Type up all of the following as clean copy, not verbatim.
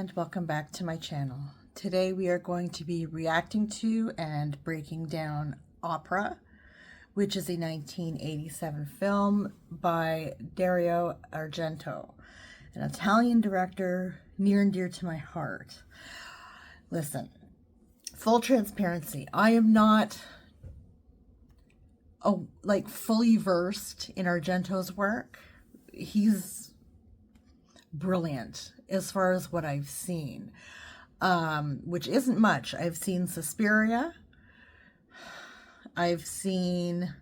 and welcome back to my channel. Today we are going to be reacting to and breaking down Opera, which is a 1987 film by Dario Argento, an Italian director near and dear to my heart. Listen, full transparency, I am not fully versed in Argento's work. He's brilliant as far as what I've seen, which isn't much. I've seen Suspiria, I've seen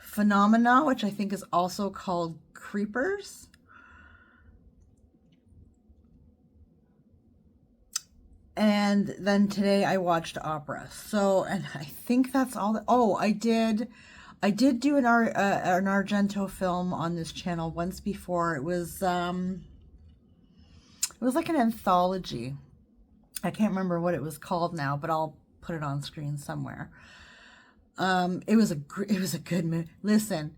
Phenomena, which I think is also called Creepers, and then today I watched Opera. So, and I think that's all. Oh, I did do an Argento film on this channel once before. It was like an anthology. I can't remember what it was called now, but I'll put it on screen somewhere. It was a good movie. Listen,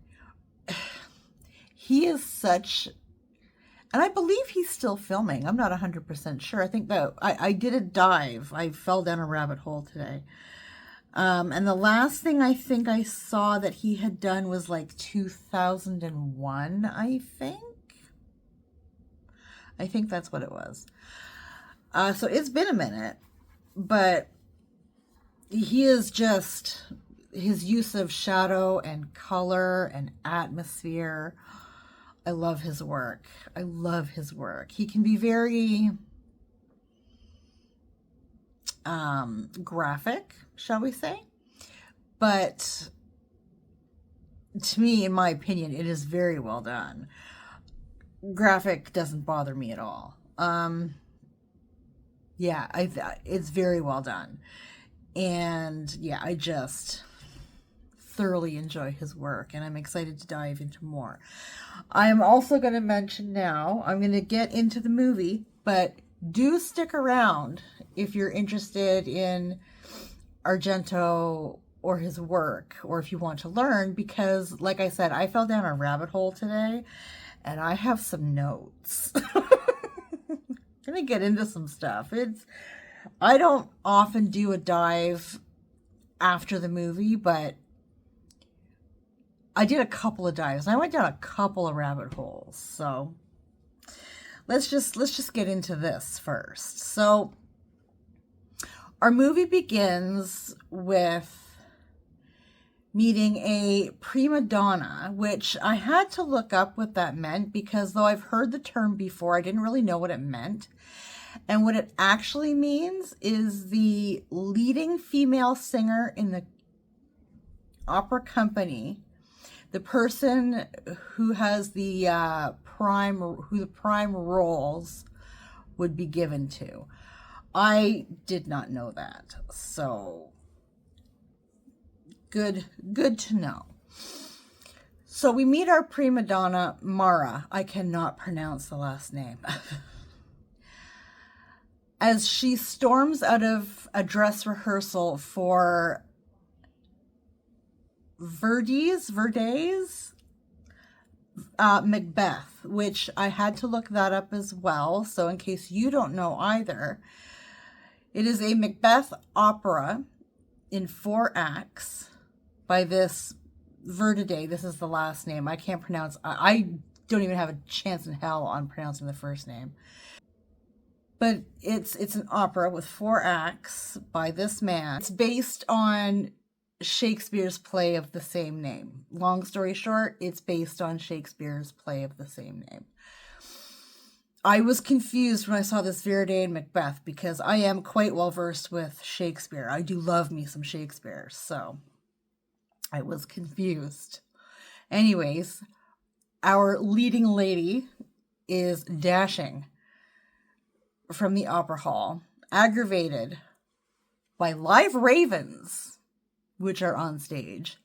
he is such, and I believe he's still filming. I'm not 100% sure. I think that I did a dive. I fell down a rabbit hole today. And the last thing I think I saw that he had done was like 2001, I think. I think that's what it was. So it's been a minute, but he is just, his use of shadow and color and atmosphere. I love his work. I love his work. He can be very graphic, shall we say, but to me, in my opinion, it is very well done. Graphic doesn't bother me at all. Yeah, it's very well done, and yeah, I just thoroughly enjoy his work, and I'm excited to dive into more. I am also going to mention now, I'm going to get into the movie, but do stick around if you're interested in Argento or his work, or if you want to learn, because like I said, I fell down a rabbit hole today, and I have some notes. I'm going to get into some stuff. I don't often do a dive after the movie, but I did a couple of dives. I went down a couple of rabbit holes. So let's just get into this first. So our movie begins with meeting a prima donna, which I had to look up what that meant, because though I've heard the term before, I didn't really know what it meant. And what it actually means is the leading female singer in the opera company, the person who has the prime roles would be given to. I did not know that, so good to know. So we meet our prima donna, Mara. I cannot pronounce the last name. As she storms out of a dress rehearsal for Verdi's Macbeth, which I had to look that up as well. So in case you don't know either, it is a Macbeth opera in 4 acts by this Verdi. This is the last name. I can't pronounce. I don't even have a chance in hell on pronouncing the first name. But it's an opera with 4 acts by this man. It's based on Shakespeare's play of the same name. Long story short, it's based on Shakespeare's play of the same name. I was confused when I saw this Verdi and Macbeth, because I am quite well versed with Shakespeare. I do love me some Shakespeare, so I was confused. Anyways, our leading lady is dashing from the opera hall, aggravated by live ravens, which are on stage,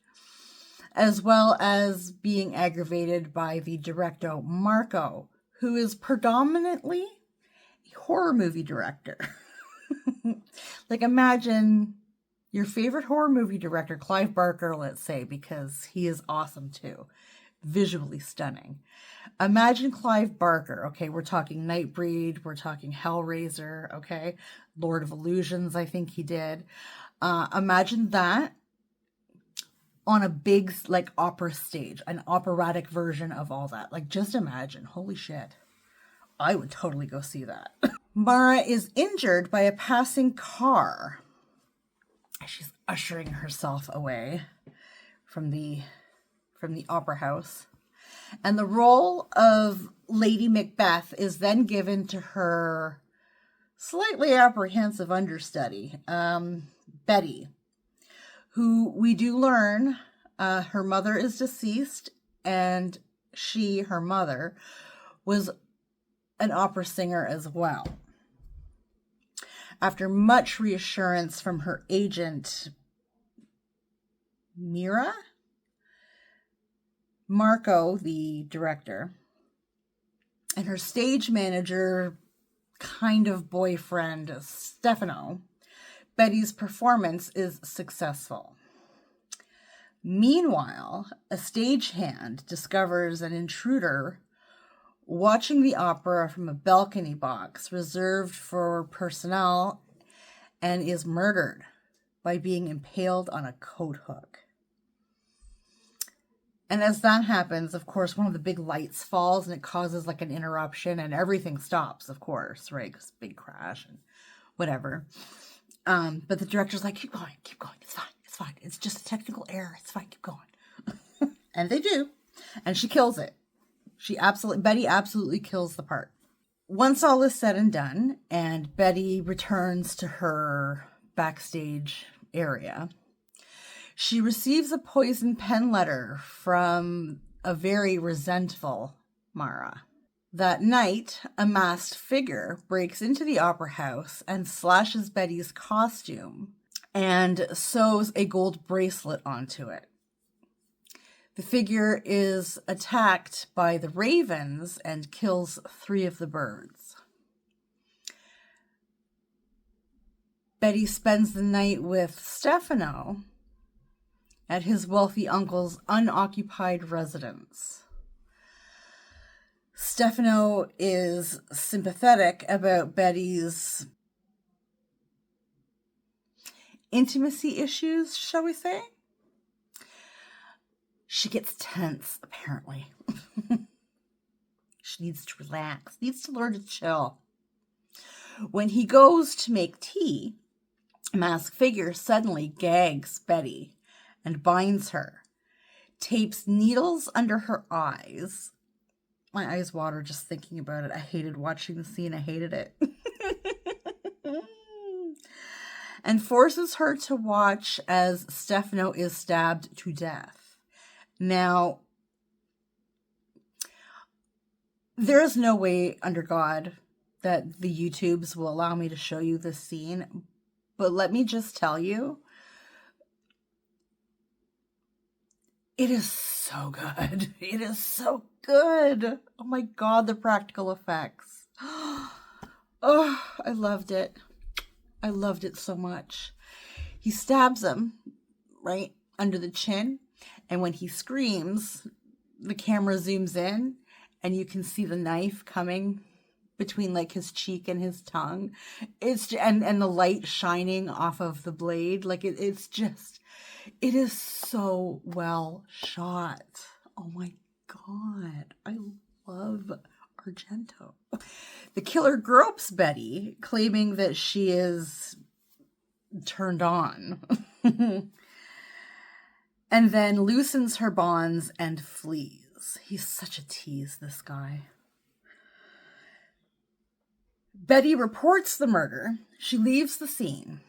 as well as being aggravated by the director, Marco, who is predominantly a horror movie director. Like, imagine your favorite horror movie director, Clive Barker, let's say, because he is awesome too. visually stunning. Imagine Clive Barker. Okay, we're talking Nightbreed, we're talking Hellraiser, okay? Lord of Illusions, I think he did. Imagine that on a big, like, opera stage, an operatic version of all that. Like, just imagine. Holy shit. I would totally go see that. Mara is injured by a passing car. She's ushering herself away from the opera house. And the role of Lady Macbeth is then given to her slightly apprehensive understudy, Betty, who we do learn her mother is deceased, and she, her mother, was an opera singer as well. After much reassurance from her agent, Mira, Marco, the director, and her stage manager, kind of boyfriend, Stefano, Betty's performance is successful. Meanwhile, a stagehand discovers an intruder watching the opera from a balcony box reserved for personnel and is murdered by being impaled on a coat hook. And as that happens, of course, one of the big lights falls and it causes like an interruption and everything stops, of course, right? Because big crash and whatever. But the director's like, keep going, it's fine. It's just a technical error, it's fine, keep going. And they do. And she kills it. Betty absolutely kills the part. Once all is said and done, and Betty returns to her backstage area, she receives a poison pen letter from a very resentful Mara. That night, a masked figure breaks into the opera house and slashes Betty's costume and sews a gold bracelet onto it. The figure is attacked by the ravens and kills 3 of the birds. Betty spends the night with Stefano at his wealthy uncle's unoccupied residence. Stefano is sympathetic about Betty's intimacy issues, shall we say? She gets tense, apparently. She needs to relax, needs to learn to chill. When he goes to make tea, a masked figure suddenly gags Betty and binds her, tapes needles under her eyes. My eyes water just thinking about it. I hated watching the scene. I hated it. And forces her to watch as Stefano is stabbed to death. Now, there is no way under God that the YouTubes will allow me to show you this scene, but let me just tell you, it is so good. It is so good. Oh my God, the practical effects. Oh, I loved it. I loved it so much. He stabs him right under the chin. And when he screams, the camera zooms in and you can see the knife coming between like his cheek and his tongue. And the light shining off of the blade. Like it is so well shot. Oh my God. I love Argento. The killer gropes Betty, claiming that she is turned on. And then loosens her bonds and flees. He's such a tease, this guy. Betty reports the murder. She leaves the scene,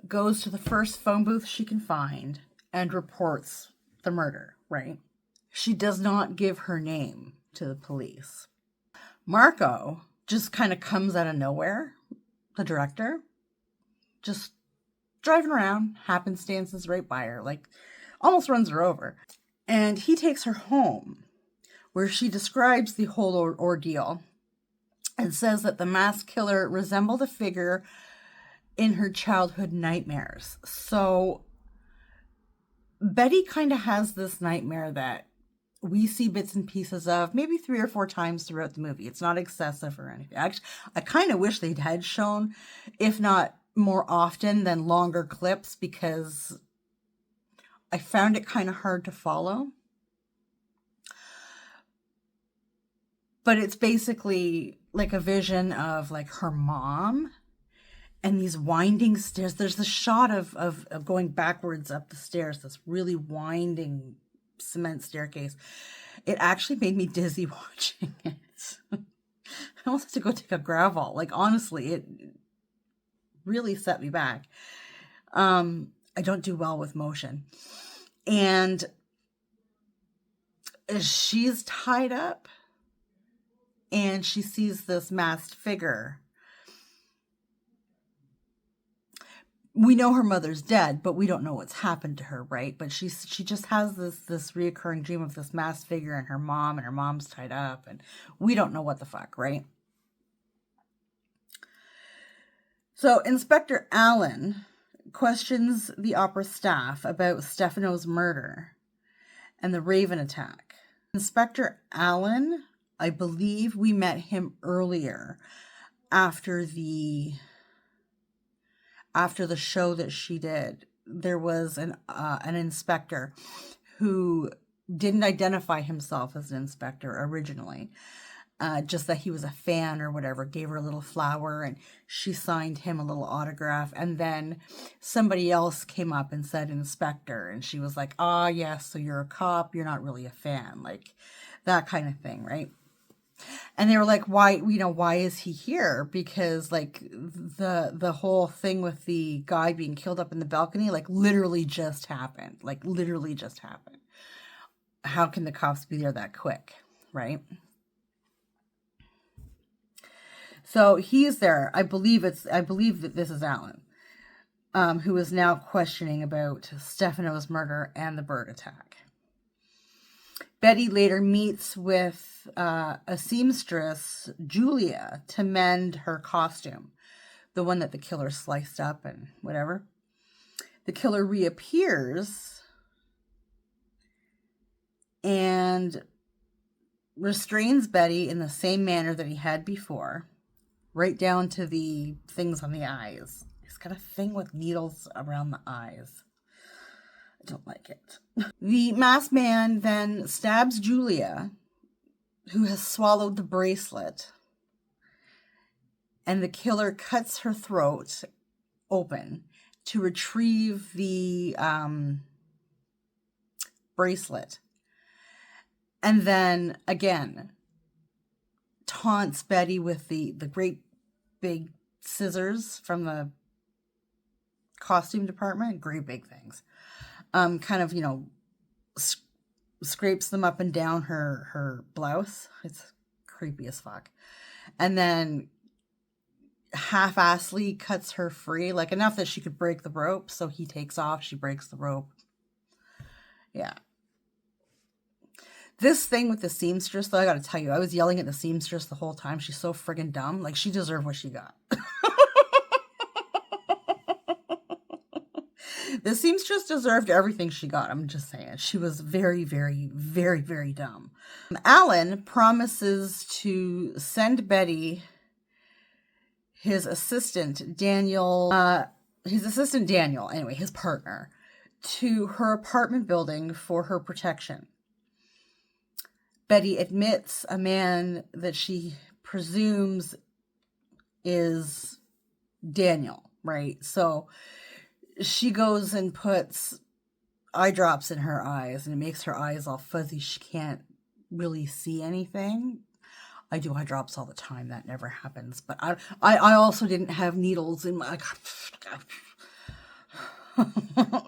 goes to the first phone booth she can find, and reports the murder, right? She does not give her name to the police. Marco just kind of comes out of nowhere, the director, just driving around, happenstances right by her, like almost runs her over. And he takes her home, where she describes the whole ordeal and says that the masked killer resembled a figure in her childhood nightmares. So Betty kind of has this nightmare that we see bits and pieces of maybe 3 or 4 times throughout the movie. It's not excessive or anything. Actually, I kind of wish they had shown, if not more often, than longer clips, because I found it kind of hard to follow. But it's basically like a vision of like her mom and these winding stairs. There's the shot of going backwards up the stairs, this really winding cement staircase. It actually made me dizzy watching it. I almost had to go take a gravel. Like, honestly, it really set me back. I don't do well with motion. And she's tied up and she sees this masked figure. We know her mother's dead, but we don't know what's happened to her, right? But she just has this reoccurring dream of this masked figure and her mom's tied up, and we don't know what the fuck, right? So Inspector Allen questions the opera staff about Stefano's murder and the Raven attack. Inspector Allen, I believe we met him earlier after the show that she did. There was an inspector who didn't identify himself as an inspector originally, just that he was a fan or whatever, gave her a little flower and she signed him a little autograph. And then somebody else came up and said inspector, and she was like, ah, yes, so you're a cop, you're not really a fan, like that kind of thing, right? And they were like, why is he here? Because like the whole thing with the guy being killed up in the balcony, like literally just happened. How can the cops be there that quick? Right? So he's there. I believe that this is Alan, who is now questioning about Stefano's murder and the bird attack. Betty later meets with a seamstress, Julia, to mend her costume, the one that the killer sliced up and whatever. The killer reappears and restrains Betty in the same manner that he had before, right down to the things on the eyes. He's got a thing with needles around the eyes. I don't like it. The masked man then stabs Julia, who has swallowed the bracelet, and the killer cuts her throat open to retrieve the bracelet. And then, again, taunts Betty with the great big scissors from the costume department. Great big things. Kind of, scrapes them up and down her blouse. It's creepy as fuck. And then half-assly cuts her free, like enough that she could break the rope. So he takes off, she breaks the rope. Yeah. This thing with the seamstress, though, I gotta tell you, I was yelling at the seamstress the whole time. She's so friggin' dumb. Like, she deserved what she got. The seamstress deserved everything she got. I'm just saying. She was very, very, very, very dumb. Alan promises to send Betty his assistant, Daniel, his partner, to her apartment building for her protection. Betty admits a man that she presumes is Daniel, right? So she goes and puts eye drops in her eyes, and it makes her eyes all fuzzy. She can't really see anything. I do eye drops all the time. That never happens. But I also didn't have needles in my...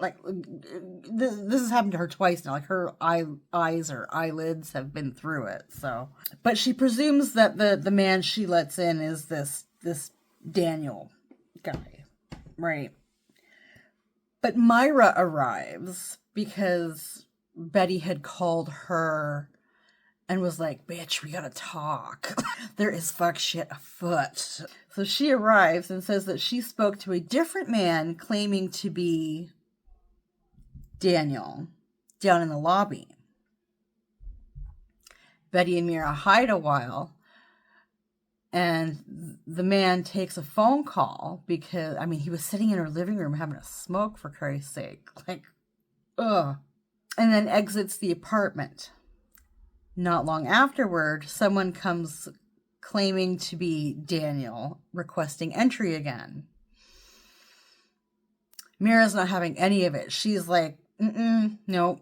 like, this has happened to her twice now. Like, her eyes or eyelids have been through it. So, but she presumes that the man she lets in is this Daniel guy, right? But Myra arrives because Betty had called her and was like, bitch, we gotta talk. There is fuck shit afoot. So she arrives and says that she spoke to a different man claiming to be Daniel down in the lobby. Betty and Mira hide a while, and the man takes a phone call because, I mean, he was sitting in her living room having a smoke, for Christ's sake. Like, ugh. And then exits the apartment. Not long afterward, someone comes claiming to be Daniel, requesting entry again. Mira's not having any of it. She's like, nope,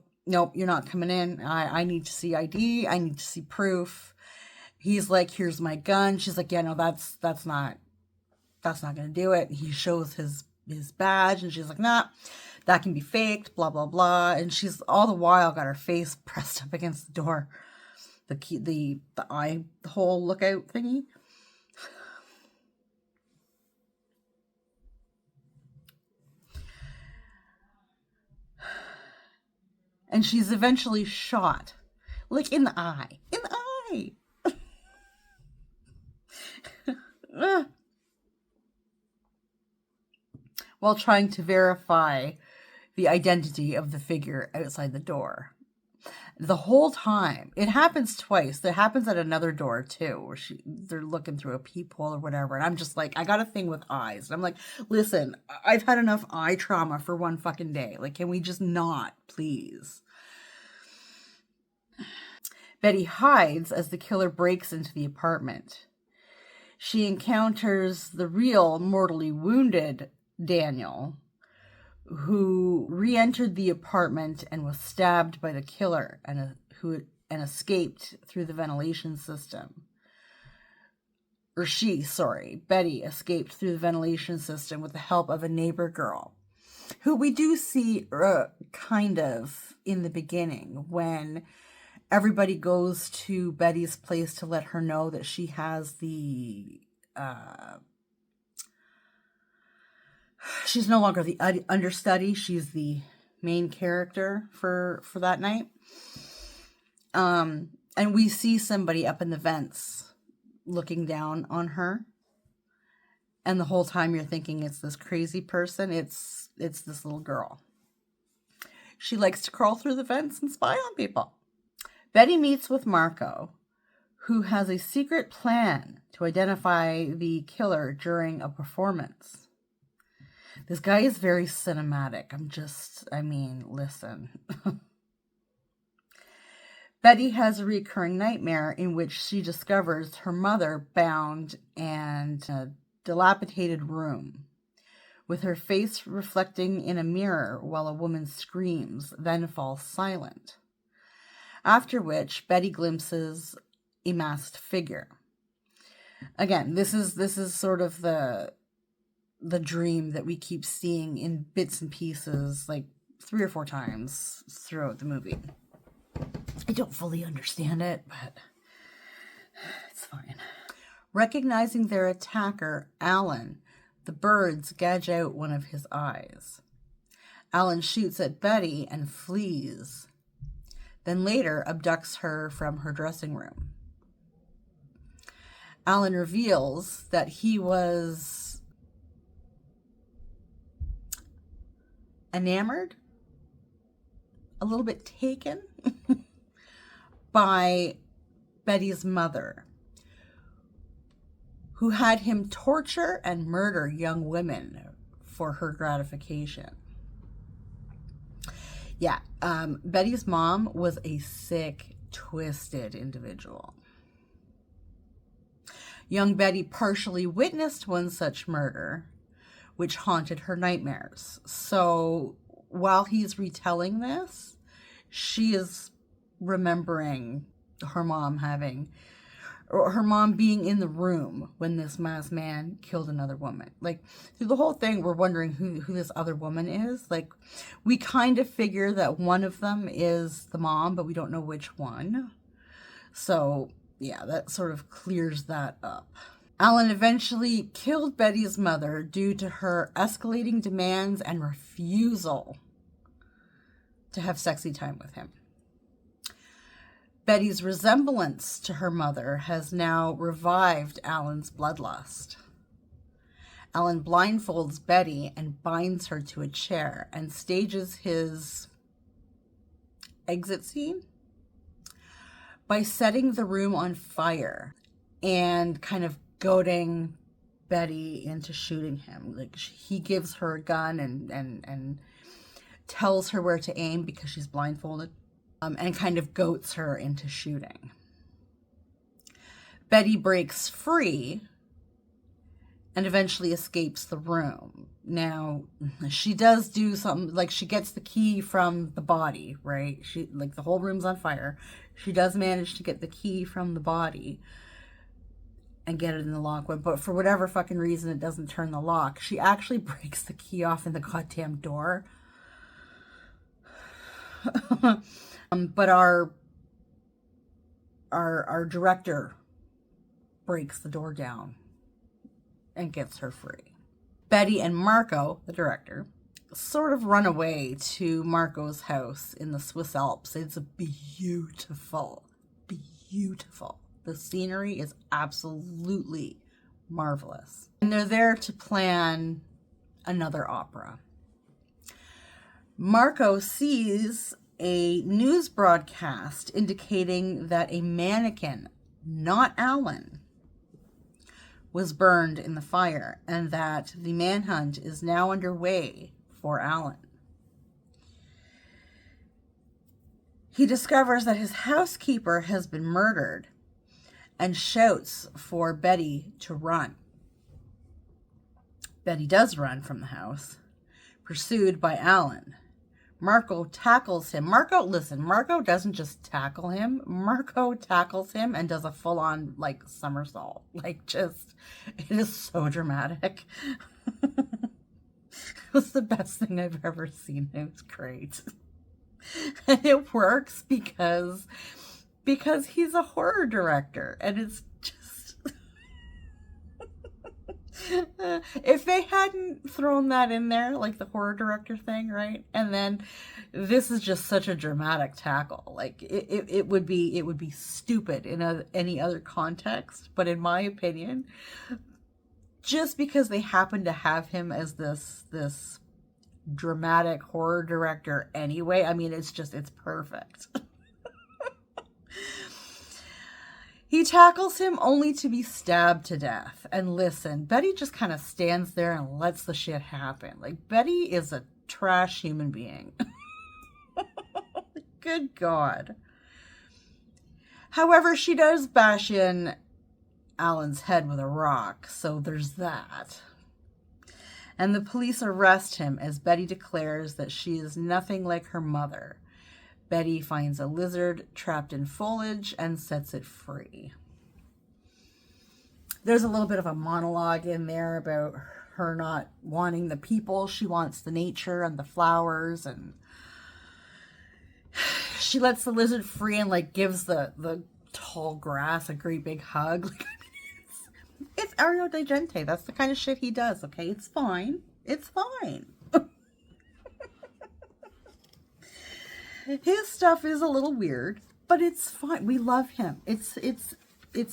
you're not coming in. I need to see ID. I need to see proof. He's like, here's my gun. She's like, yeah, no, that's not going to do it. He shows his badge, and she's like, nah, that can be faked, blah, blah, blah. And she's all the while got her face pressed up against the door. The key, the eye hole lookout thingy. And she's eventually shot, like in the eye. In the eye! While trying to verify the identity of the figure outside the door. The whole time. It happens twice. It happens at another door too, where they're looking through a peephole or whatever. And I'm just like, I got a thing with eyes. And I'm like, listen, I've had enough eye trauma for one fucking day. Like, can we just not, please? Betty hides as the killer breaks into the apartment. She encounters the real mortally wounded Daniel, who re-entered the apartment and was stabbed by the killer and escaped through the ventilation system. Betty escaped through the ventilation system with the help of a neighbor girl, who we do see kind of in the beginning when everybody goes to Betty's place to let her know that she has the she's no longer the understudy. She's the main character for that night. And we see somebody up in the vents looking down on her. And the whole time you're thinking it's this crazy person. It's this little girl. She likes to crawl through the vents and spy on people. Betty meets with Marco, who has a secret plan to identify the killer during a performance. This guy is very cinematic. Listen. Betty has a recurring nightmare in which she discovers her mother bound and in a dilapidated room, with her face reflecting in a mirror while a woman screams, then falls silent. After which, Betty glimpses a masked figure. Again, this is sort of the dream that we keep seeing in bits and pieces, like 3 or 4 times throughout the movie. I don't fully understand it, but it's fine. Recognizing their attacker, Alan, the birds gouge out one of his eyes. Alan shoots at Betty and flees, then later abducts her from her dressing room. Alan reveals that he was enamored, a little bit taken by Betty's mother, who had him torture and murder young women for her gratification. Yeah, Betty's mom was a sick, twisted individual. Young Betty partially witnessed one such murder, which haunted her nightmares. So while he's retelling this, she is remembering her mom being in the room when this masked man killed another woman. Like, through the whole thing, we're wondering who this other woman is. Like, we kind of figure that one of them is the mom, but we don't know which one. So, yeah, that sort of clears that up. Alan eventually killed Betty's mother due to her escalating demands and refusal to have sexy time with him. Betty's resemblance to her mother has now revived Alan's bloodlust. Alan blindfolds Betty and binds her to a chair and stages his exit scene by setting the room on fire and kind of goading Betty into shooting him. Like, he gives her a gun and tells her where to aim because she's blindfolded, and kind of goats her into shooting. Betty breaks free and eventually escapes the room. Now, she does do something, like she gets the key from the body, right? She, like, the whole room's on fire. She does manage to get the key from the body and get it in the lock, but for whatever fucking reason, it doesn't turn the lock. She actually breaks the key off in the goddamn door. But our director breaks the door down and gets her free. Betty and Marco, the director, sort of run away to Marco's house in the Swiss Alps. It's beautiful, beautiful. The scenery is absolutely marvelous. And they're there to plan another opera. Marco sees a news broadcast indicating that a mannequin, not Alan, was burned in the fire, and that the manhunt is now underway for Alan. He discovers that his housekeeper has been murdered and shouts for Betty to run. Betty does run from the house, pursued by Alan. Marco tackles him. Marco doesn't just tackle him. Marco tackles him and does a full-on, like, somersault. Like, just, it is so dramatic. It was the best thing I've ever seen. It was great. And it works because he's a horror director, and it's just if they hadn't thrown that in there, like the horror director thing, right? And then this is just such a dramatic tackle. Like, it would be stupid in any other context, but in my opinion, just because they happen to have him as this dramatic horror director anyway, I mean, it's perfect. He tackles him only to be stabbed to death. And listen, Betty just kind of stands there and lets the shit happen. Like, Betty is a trash human being. Good God. However, she does bash in Alan's head with a rock, so there's that. And the police arrest him as Betty declares that she is nothing like her mother. Betty finds a lizard trapped in foliage and sets it free. There's a little bit of a monologue in there about her not wanting the people. She wants the nature and the flowers, and she lets the lizard free and, like, gives the tall grass a great big hug. Like, it's Ario Gente. That's the kind of shit he does, okay? It's fine. It's fine. His stuff is a little weird, but it's fine. We love him. It's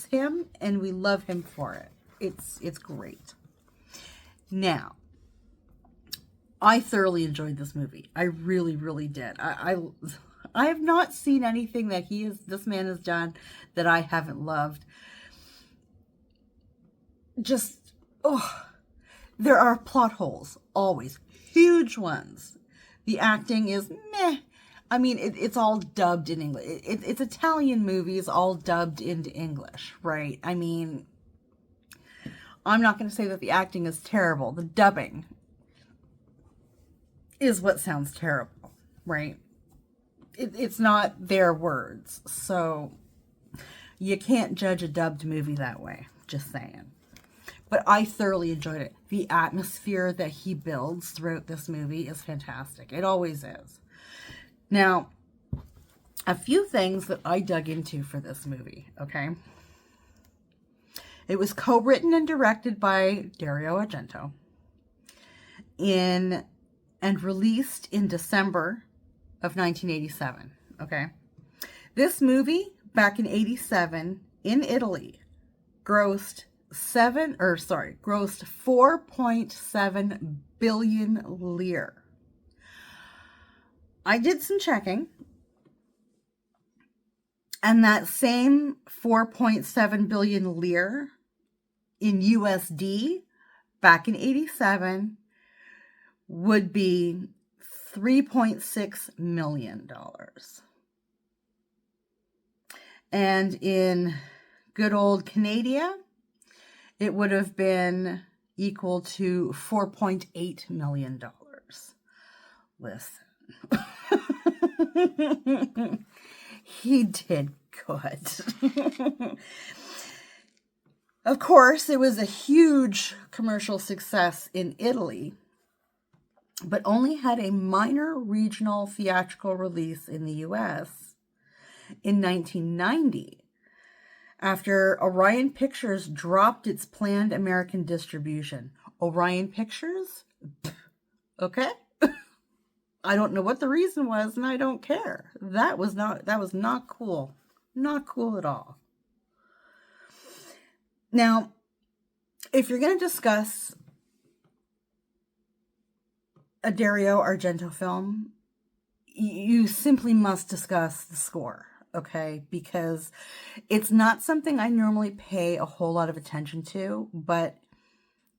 him, and we love him for it. It's great. Now, I thoroughly enjoyed this movie. I really, really did. I have not seen anything that this man has done that I haven't loved. Just, there are plot holes, always. Huge ones. The acting is meh. I mean, it's all dubbed in English. It's Italian movies all dubbed into English, right? I mean, I'm not going to say that the acting is terrible. The dubbing is what sounds terrible, right? It's not their words. So you can't judge a dubbed movie that way. Just saying. But I thoroughly enjoyed it. The atmosphere that he builds throughout this movie is fantastic. It always is. Now, a few things that I dug into for this movie, okay? It was co-written and directed by Dario Argento and released in December of 1987, okay? This movie, back in 87, in Italy, grossed 4.7 billion lire. I did some checking. And that same 4.7 billion lire in USD back in 87 would be $3.6 million. And in good old Canada, it would have been equal to $4.8 million. Listen. He did good. Of course, it was a huge commercial success in Italy, but only had a minor regional theatrical release in the US in 1990, after Orion Pictures dropped its planned American distribution. Orion Pictures? Okay. I don't know what the reason was, and I don't care. That was not cool. Not cool at all. Now, if you're going to discuss a Dario Argento film, you simply must discuss the score, okay? Because it's not something I normally pay a whole lot of attention to, but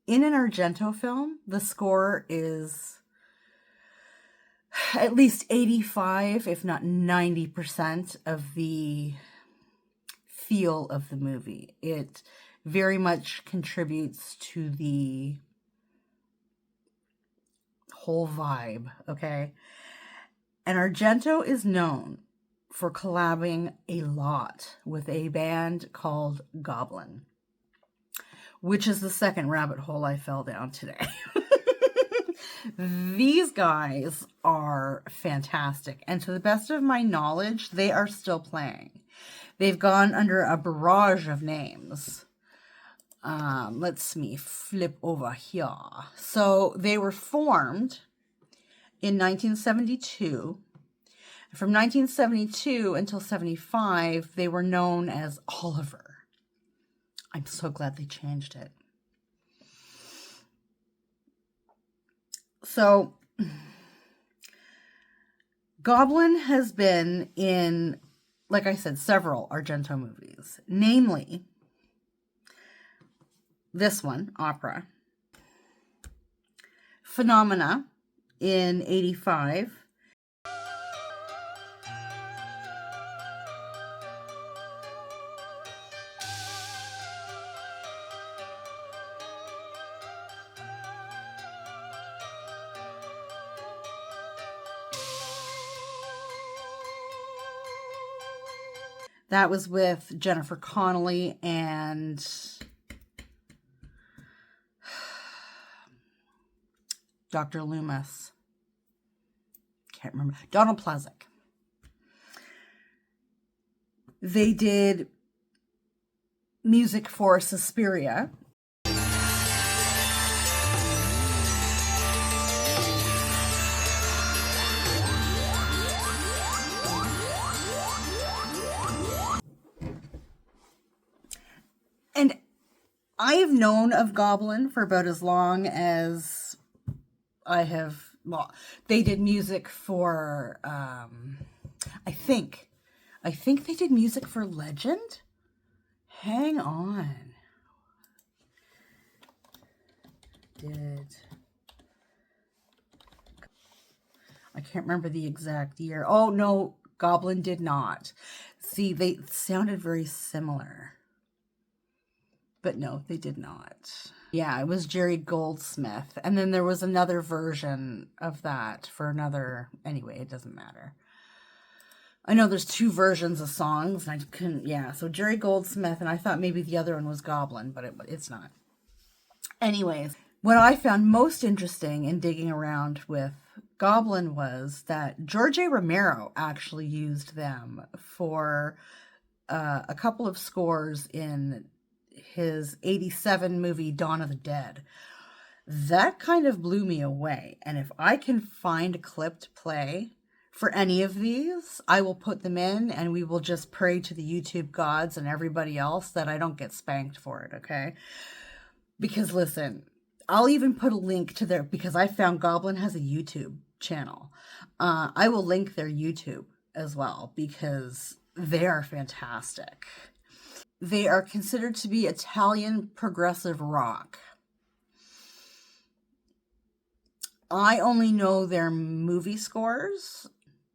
in an Argento film, the score is at least 85, if not 90% of the feel of the movie. It very much contributes to the whole vibe, okay? And Argento is known for collabing a lot with a band called Goblin, which is the second rabbit hole I fell down today. These guys are fantastic, and to the best of my knowledge, they are still playing. They've gone under a barrage of names. Let's me flip over here. So they were formed in 1972. From 1972 until 75, they were known as Oliver. I'm so glad they changed it. So, Goblin has been in, like I said, several Argento movies. Namely, this one, Opera. Phenomena in 85. That was with Jennifer Connelly and Dr. Loomis. Can't remember. Donald Pleasant. They did music for Suspiria. And I have known of Goblin for about as long as I have. Well, they did music for, I think they did music for Legend. Hang on. I can't remember the exact year. Oh, no, Goblin did not. See, they sounded very similar. But no, they did not. Yeah, it was Jerry Goldsmith. And then there was another version of that for another... Anyway, it doesn't matter. I know there's two versions of songs. And I couldn't... Yeah, so Jerry Goldsmith, and I thought maybe the other one was Goblin, but it's not. Anyways, what I found most interesting in digging around with Goblin was that George A. Romero actually used them for a couple of scores in his 87 movie Dawn of the Dead. That kind of blew me away. And if I can find a clip to play for any of these, I will put them in, and we will just pray to the YouTube gods and everybody else that I don't get spanked for it, okay? Because listen, I'll even put a link to their, because I found Goblin has a YouTube channel. I will link their YouTube as well, because They are fantastic. They are considered to be Italian progressive rock. I only know their movie scores,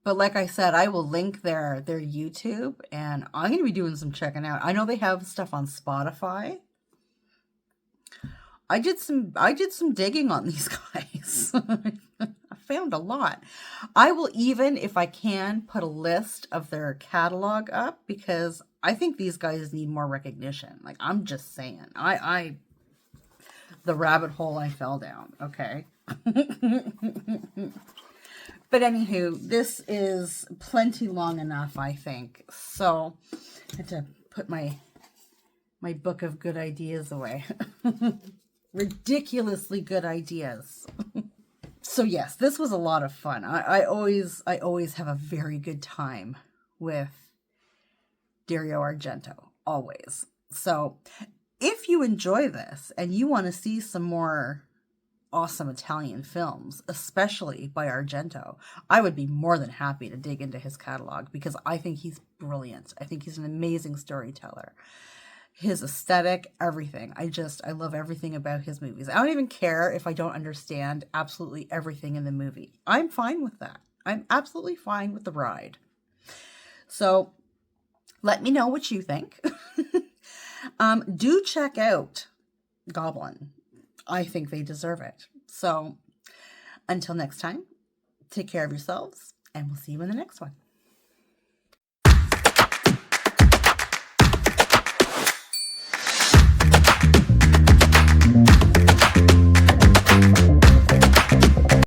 but like I said, I will link their YouTube, and I'm going to be doing some checking out. I know they have stuff on Spotify. I did some digging on these guys. I found a lot. I will even, if I can, put a list of their catalog up because I think these guys need more recognition. Like, I'm just saying. The rabbit hole I fell down, okay? But anywho, this is plenty long enough, I think. So I had to put my book of good ideas away. Ridiculously good ideas. So yes, this was a lot of fun. I always have a very good time with Dario Argento, always. So if you enjoy this and you want to see some more awesome Italian films, especially by Argento, I would be more than happy to dig into his catalog because I think he's brilliant. I think he's an amazing storyteller. His aesthetic, everything. I love everything about his movies. I don't even care if I don't understand absolutely everything in the movie. I'm fine with that. I'm absolutely fine with the ride. So let me know what you think. Do check out Goblin. I think they deserve it. So until next time, take care of yourselves, and we'll see you in the next one.